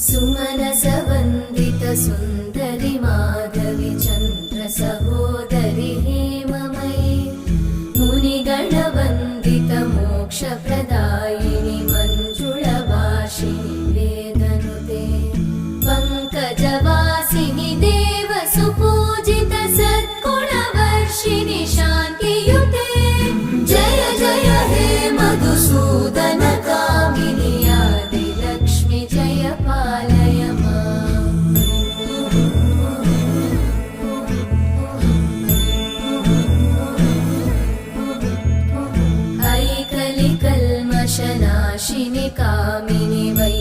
सुमनसवन्दित सुन्दरि माधवि चन्द्र सहोदरि हेममयि मुनिगणवन्दित मोक्षप्रदायिनि मञ्जुळभाषिणि वेदनुते पङ्कजवासिनि देवसुपूजित सद्गुणवर्षिणि शान्तियुते जय जय हे मधुसूदन कामिनि आदिलक्ष्मि जय पालय माम्। ऐकलिकल्मषनाशिनि कामिनि वै